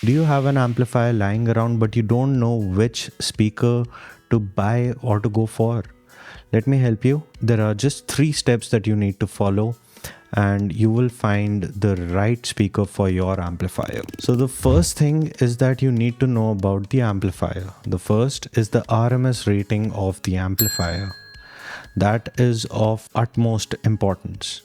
Do you have an amplifier lying around but you don't know which speaker to buy or to go for? Let me help you. There are just 3 steps that you need to follow and you will find the right speaker for your amplifier. So the first thing is that you need to know about the amplifier. The first is the RMS rating of the amplifier. That is of utmost importance.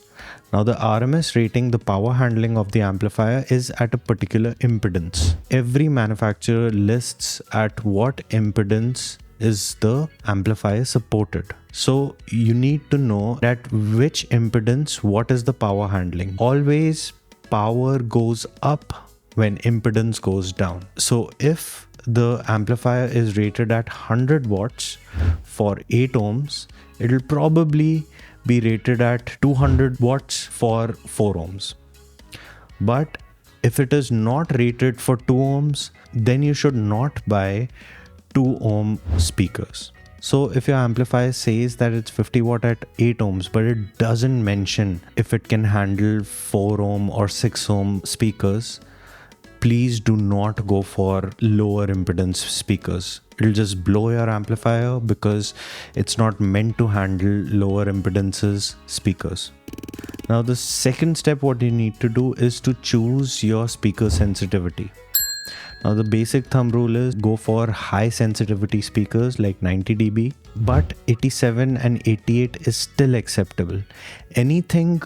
Now the RMS rating, the power handling of the amplifier, is at a particular impedance. Every manufacturer lists at what impedance is the amplifier supported. So you need to know at which impedance what is the power handling. Always power goes up when impedance goes down. So if the amplifier is rated at 100 watts for 8 ohms, it will probably be rated at 200 watts for 4 ohms. But if it is not rated for 2 ohms, then you should not buy 2 ohm speakers. So if your amplifier says that it's 50 watt at 8 ohms, but it doesn't mention if it can handle 4 ohm or 6 ohm speakers, please do not go for lower impedance speakers. It'll just blow your amplifier because it's not meant to handle lower impedances speakers. Now the second step, what you need to do is to choose your speaker sensitivity. Now the basic thumb rule is go for high sensitivity speakers like 90 dB, but 87 and 88 is still acceptable. Anything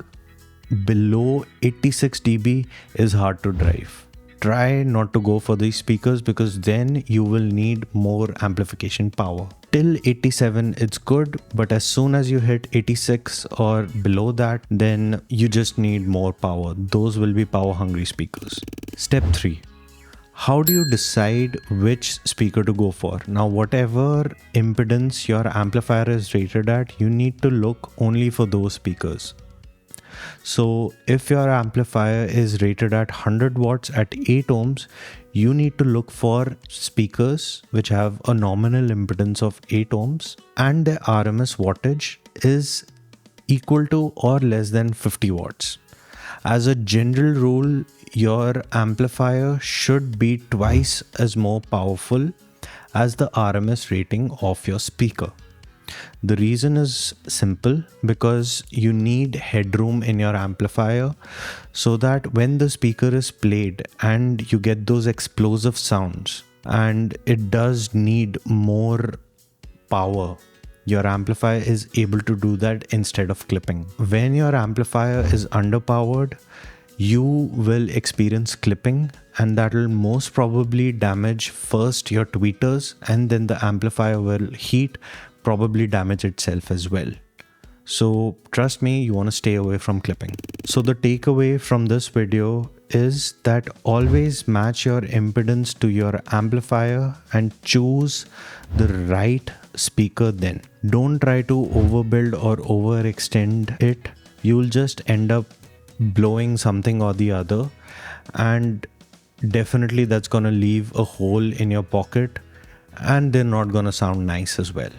below 86 dB is hard to drive. Try not to go for these speakers because then you will need more amplification power. Till 87 it's good, but as soon as you hit 86 or below that, then you just need more power. Those will be power hungry speakers. Step 3. How do you decide which speaker to go for? Now, whatever impedance your amplifier is rated at, you need to look only for those speakers. So if your amplifier is rated at 100 watts at 8 ohms, you need to look for speakers which have a nominal impedance of 8 ohms and their RMS wattage is equal to or less than 50 watts. As a general rule, your amplifier should be twice as more powerful as the RMS rating of your speaker. The reason is simple, because you need headroom in your amplifier so that when the speaker is played and you get those explosive sounds and it does need more power, your amplifier is able to do that instead of clipping. When your amplifier is underpowered, you will experience clipping, and that will most probably damage first your tweeters and then the amplifier will heat, probably damage itself as well. So trust me, you want to stay away from clipping. So the takeaway from this video is that always match your impedance to your amplifier and choose the right speaker then. Don't try to overbuild or overextend it. You'll just end up blowing something or the other, and definitely that's gonna leave a hole in your pocket and they're not gonna sound nice as well.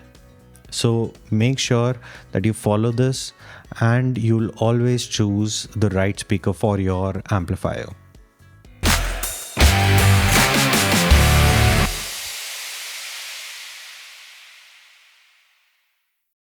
So make sure that you follow this and you'll always choose the right speaker for your amplifier.